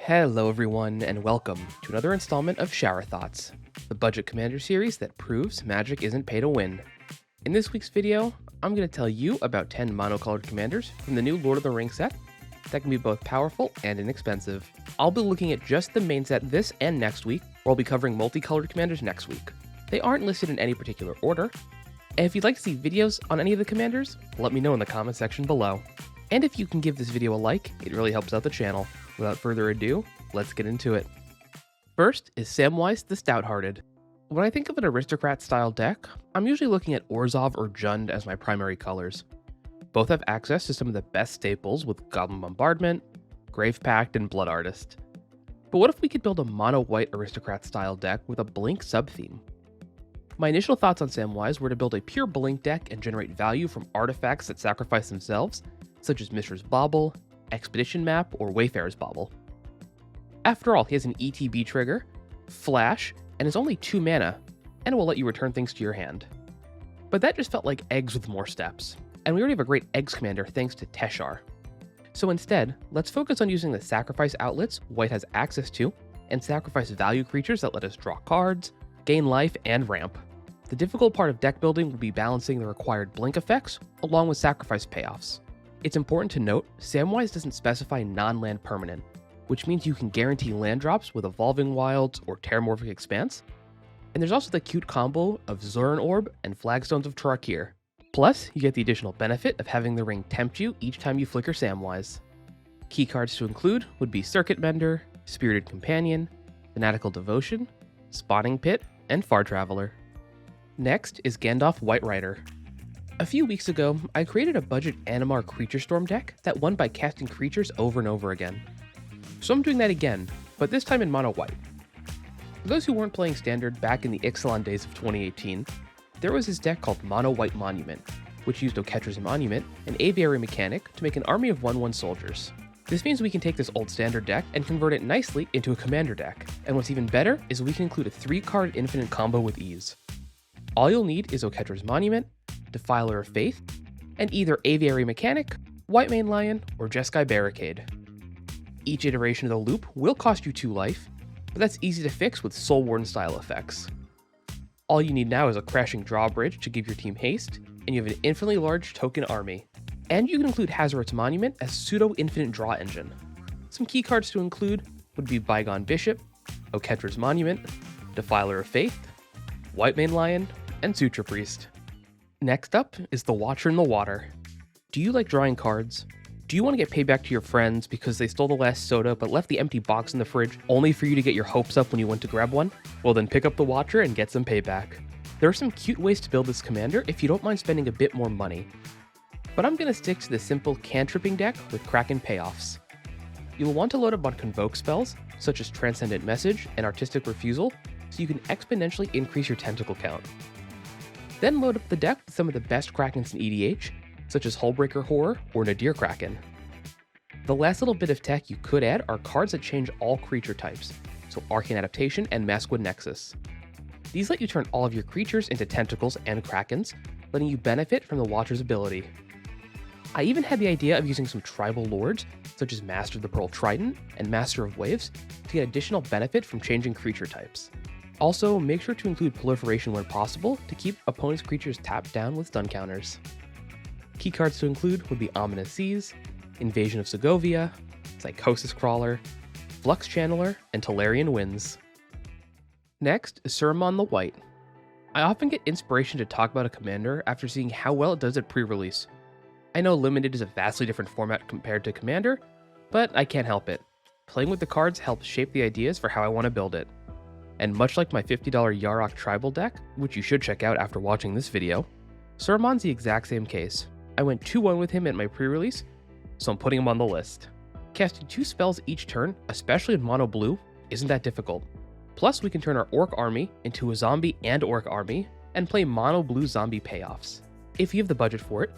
Hello everyone, and welcome to another installment of Shower Thoughts, the budget commander series that proves magic isn't pay to win. In this week's video, I'm going to tell you about 10 monocolored commanders from the new Lord of the Rings set that can be both powerful and inexpensive. I'll be looking at just the main set this and next week, or I'll be covering multicolored commanders next week. They aren't listed in any particular order, and if you'd like to see videos on any of the commanders, let me know in the comment section below. And if you can give this video a like, it really helps out the channel. Without further ado, let's get into it. First is Samwise the Stout-Hearted. When I think of an aristocrat-style deck, I'm usually looking at Orzhov or Jund as my primary colors. Both have access to some of the best staples with Goblin Bombardment, Grave Pact, and Blood Artist. But what if we could build a mono-white aristocrat-style deck with a Blink sub-theme? My initial thoughts on Samwise were to build a pure Blink deck and generate value from artifacts that sacrifice themselves, such as Mishra's Bauble, Expedition Map, or Wayfarer's Bauble. After all, he has an ETB trigger, Flash, and is only 2 mana, and will let you return things to your hand. But that just felt like eggs with more steps, and we already have a great eggs commander thanks to Teshar. So instead, let's focus on using the sacrifice outlets White has access to, and sacrifice value creatures that let us draw cards, gain life, and ramp. The difficult part of deck building will be balancing the required blink effects, along with sacrifice payoffs. It's important to note, Samwise doesn't specify non-land permanent, which means you can guarantee land drops with Evolving Wilds or Terramorphic Expanse. And there's also the cute combo of Zuran Orb and Flagstones of Tarakir. Plus, you get the additional benefit of having the ring tempt you each time you flicker Samwise. Key cards to include would be Circuit Mender, Spirited Companion, Fanatical Devotion, Spawning Pit, and Far Traveler. Next is Gandalf White Rider. A few weeks ago, I created a budget Animar Creature Storm deck that won by casting creatures over and over again. So I'm doing that again, but this time in mono white. For those who weren't playing Standard back in the Ixalan days of 2018, there was this deck called Mono White Monument, which used Oketra's Monument, an aviary mechanic, to make an army of 1/1 soldiers. This means we can take this old Standard deck and convert it nicely into a commander deck, and what's even better is we can include a 3-card infinite combo with ease. All you'll need is Oketra's Monument, Defiler of Faith, and either Aviary Mechanic, White Mane Lion, or Jeskai Barricade. Each iteration of the loop will cost you 2 life, but that's easy to fix with Soul Warden style effects. All you need now is a Crashing Drawbridge to give your team haste, and you have an infinitely large token army. And you can include Hazoret's Monument as pseudo-infinite draw engine. Some key cards to include would be Bygone Bishop, Oketra's Monument, Defiler of Faith, White Mane Lion, and Sutra Priest. Next up is the Watcher in the Water. Do you like drawing cards? Do you want to get payback to your friends because they stole the last soda but left the empty box in the fridge only for you to get your hopes up when you went to grab one? Well then pick up the Watcher and get some payback. There are some cute ways to build this commander if you don't mind spending a bit more money. But I'm going to stick to the simple cantripping deck with Kraken payoffs. You'll want to load up on Convoke spells, such as Transcendent Message and Artistic Refusal, so you can exponentially increase your tentacle count. Then load up the deck with some of the best Krakens in EDH, such as Hullbreaker Horror or Nadir Kraken. The last little bit of tech you could add are cards that change all creature types, so Arcane Adaptation and Maskwood Nexus. These let you turn all of your creatures into tentacles and Krakens, letting you benefit from the Watcher's ability. I even had the idea of using some tribal lords, such as Master of the Pearl Trident and Master of Waves, to get additional benefit from changing creature types. Also, make sure to include Proliferation when possible to keep opponents' creatures tapped down with stun counters. Key cards to include would be Ominous Seas, Invasion of Segovia, Psychosis Crawler, Flux Channeler, and Tolarian Winds. Next is Serum on the White. I often get inspiration to talk about a commander after seeing how well it does at pre-release. I know Limited is a vastly different format compared to Commander, but I can't help it. Playing with the cards helps shape the ideas for how I want to build it. And much like my $50 Yarok Tribal deck, which you should check out after watching this video, Saruman's the exact same case. I went 2-1 with him at my pre-release, so I'm putting him on the list. Casting 2 spells each turn, especially in mono blue, isn't that difficult. Plus, we can turn our Orc army into a zombie and Orc army, and play mono blue zombie payoffs. If you have the budget for it,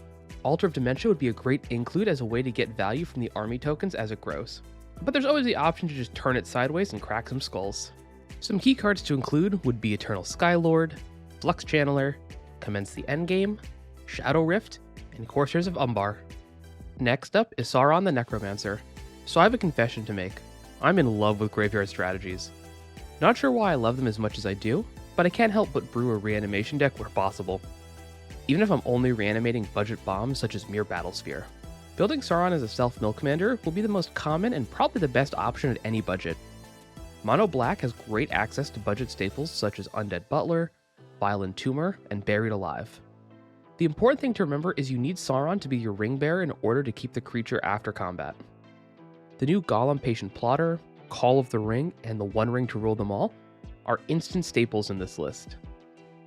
Altar of Dementia would be a great include as a way to get value from the army tokens as it grows. But there's always the option to just turn it sideways and crack some skulls. Some key cards to include would be Eternal Skylord, Flux Channeler, Commence the Endgame, Shadow Rift, and Corsairs of Umbar. Next up is Sauron the Necromancer. So I have a confession to make. I'm in love with graveyard strategies. Not sure why I love them as much as I do, but I can't help but brew a reanimation deck where possible, even if I'm only reanimating budget bombs such as Mere Battlesphere. Building Sauron as a self-mill commander will be the most common and probably the best option at any budget. Mono Black has great access to budget staples such as Undead Butler, Violent Tumor, and Buried Alive. The important thing to remember is you need Sauron to be your ring bearer in order to keep the creature after combat. The new Gollum Patient Plotter, Call of the Ring, and the One Ring to rule them all are instant staples in this list.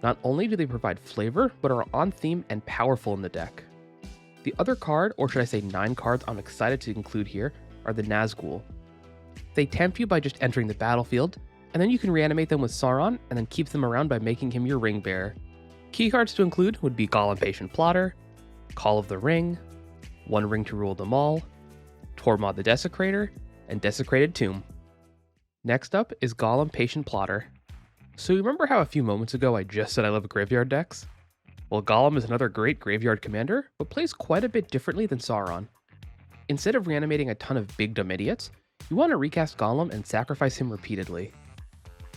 Not only do they provide flavor, but are on theme and powerful in the deck. The other card, or should I say 9 cards I'm excited to include here, are the Nazgul. They tempt you by just entering the battlefield, and then you can reanimate them with Sauron and then keep them around by making him your ring bearer. Key cards to include would be Gollum Patient Plotter, Call of the Ring, One Ring to rule them all, Tormod the Desecrator, and Desecrated Tomb. Next up is Gollum Patient Plotter. So you remember how a few moments ago I just said I love graveyard decks? Well, Gollum is another great graveyard commander, but plays quite a bit differently than Sauron. Instead of reanimating a ton of big dumb idiots, you want to recast Gollum and sacrifice him repeatedly.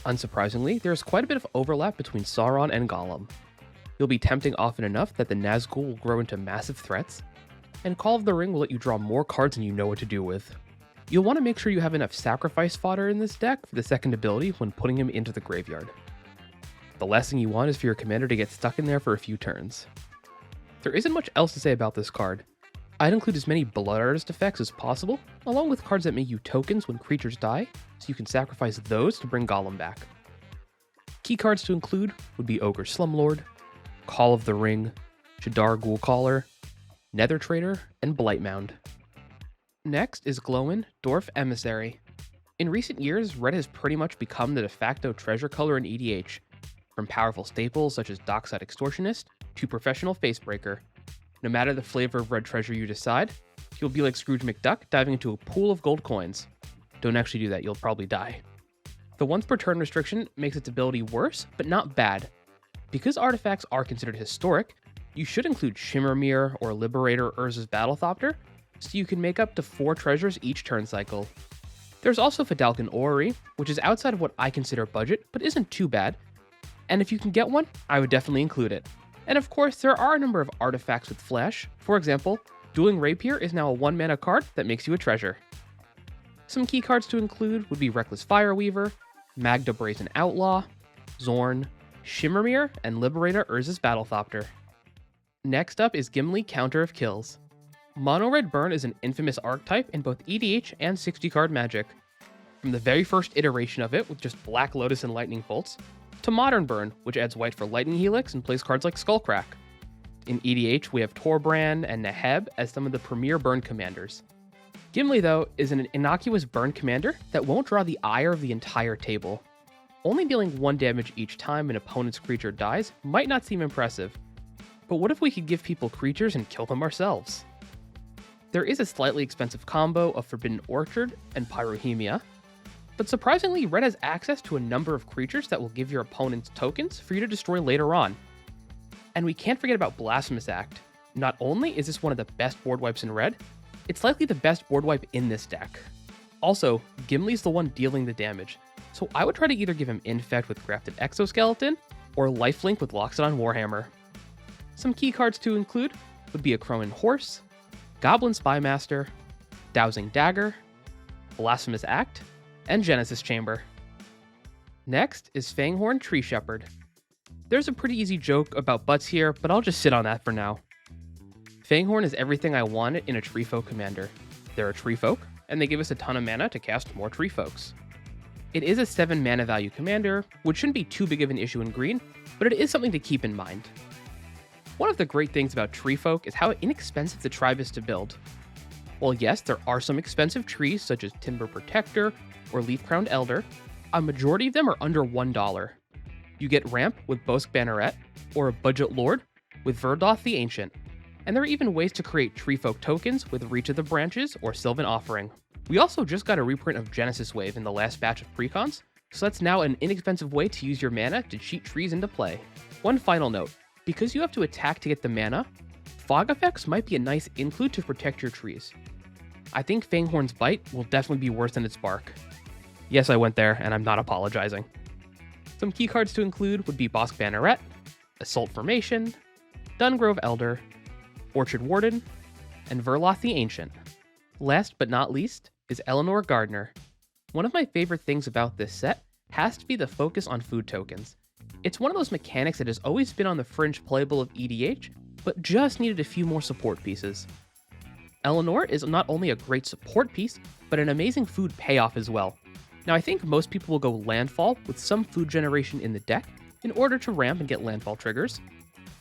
Unsurprisingly, there is quite a bit of overlap between Sauron and Gollum. You'll be tempting often enough that the Nazgul will grow into massive threats, and Call of the Ring will let you draw more cards than you know what to do with. You'll want to make sure you have enough sacrifice fodder in this deck for the second ability when putting him into the graveyard. The last thing you want is for your commander to get stuck in there for a few turns. There isn't much else to say about this card. I'd include as many Blood Artist effects as possible, along with cards that make you tokens when creatures die, so you can sacrifice those to bring Gollum back. Key cards to include would be Ogre Slumlord, Call of the Ring, Shadar Ghoul Caller, Nether Trader, and Blightmound. Next is Glowin Dwarf Emissary. In recent years, red has pretty much become the de facto treasure color in EDH, from powerful staples such as Dockside Extortionist to Professional Facebreaker. No matter the flavor of red treasure you decide, you'll be like Scrooge McDuck diving into a pool of gold coins. Don't actually do that, you'll probably die. The once per turn restriction makes its ability worse, but not bad. Because artifacts are considered historic, you should include Shimmermere or Liberator Urza's Battlethopter, so you can make up to 4 treasures each turn cycle. There's also Fidalcan Orrery, which is outside of what I consider budget, but isn't too bad. And if you can get one, I would definitely include it. And of course, there are a number of artifacts with flash. For example, Dueling Rapier is now a 1-mana card that makes you a treasure. Some key cards to include would be Reckless Fireweaver, Magda Brazen Outlaw, Zorn, Shimmermere, and Liberator Urza's Battlethopter. Next up is Gimli Counter of Kills. Mono Red Burn is an infamous archetype in both EDH and 60-card Magic. From the very first iteration of it, with just Black Lotus and Lightning Bolts, to Modern Burn, which adds white for Lightning Helix and plays cards like Skullcrack. In EDH, we have Torbran and Neheb as some of the premier burn commanders. Gimli, though, is an innocuous burn commander that won't draw the ire of the entire table. Only dealing 1 damage each time an opponent's creature dies might not seem impressive, but what if we could give people creatures and kill them ourselves? There is a slightly expensive combo of Forbidden Orchard and Pyrohemia, but surprisingly, red has access to a number of creatures that will give your opponents tokens for you to destroy later on. And we can't forget about Blasphemous Act. Not only is this one of the best board wipes in red, it's likely the best board wipe in this deck. Also, Gimli's the one dealing the damage, so I would try to either give him Infect with Grafted Exoskeleton, or Lifelink with Loxodon Warhammer. Some key cards to include would be a Cronin Horse, Goblin Spymaster, Dowsing Dagger, Blasphemous Act, and Genesis Chamber. Next is Fanghorn Tree Shepherd. There's a pretty easy joke about butts here, but I'll just sit on that for now. Fanghorn is everything I wanted in a Treefolk commander. They're a Treefolk, and they give us a ton of mana to cast more Treefolks. It is a 7 mana value commander, which shouldn't be too big of an issue in green, but it is something to keep in mind. One of the great things about Treefolk is how inexpensive the tribe is to build. While yes, there are some expensive trees such as Timber Protector or Leaf Crowned Elder, a majority of them are under $1. You get Ramp with Bosk Banneret, or a Budget Lord with Verdoth the Ancient. And there are even ways to create Treefolk tokens with Reach of the Branches or Sylvan Offering. We also just got a reprint of Genesis Wave in the last batch of precons, so that's now an inexpensive way to use your mana to cheat trees into play. One final note. Because you have to attack to get the mana, fog effects might be a nice include to protect your trees. I think Fanghorn's bite will definitely be worse than its bark. Yes, I went there, and I'm not apologizing. Some key cards to include would be Bosque Banneret, Assault Formation, Dungrove Elder, Orchard Warden, and Verloth the Ancient. Last but not least is Eleanor Gardner. One of my favorite things about this set has to be the focus on food tokens. It's one of those mechanics that has always been on the fringe playable of EDH, but just needed a few more support pieces. Eleanor is not only a great support piece, but an amazing food payoff as well. Now I think most people will go landfall with some food generation in the deck in order to ramp and get landfall triggers,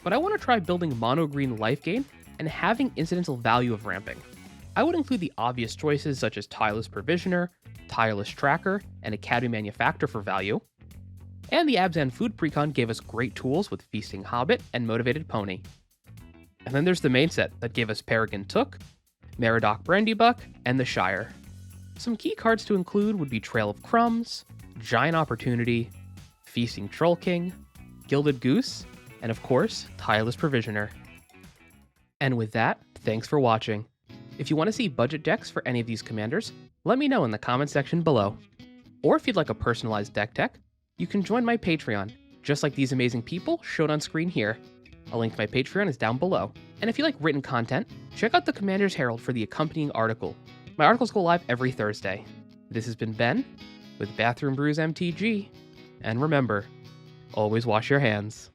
but I want to try building mono green life gain and having incidental value of ramping. I would include the obvious choices such as Tireless Provisioner, Tireless Tracker, and Academy Manufactor for value. And the Abzan Food Precon gave us great tools with Feasting Hobbit and Motivated Pony. And then there's the main set that gave us Peregrine Took, Meridoc Brandybuck, and the Shire. Some key cards to include would be Trail of Crumbs, Giant Opportunity, Feasting Troll King, Gilded Goose, and of course, Tireless Provisioner. And with that, thanks for watching. If you want to see budget decks for any of these commanders, let me know in the comment section below. Or if you'd like a personalized deck tech, you can join my Patreon, just like these amazing people shown on screen here. A link to my Patreon is down below. And if you like written content, check out the Commander's Herald for the accompanying article. My articles go live every Thursday. This has been Ben with Bathroom Brews MTG, and remember, always wash your hands.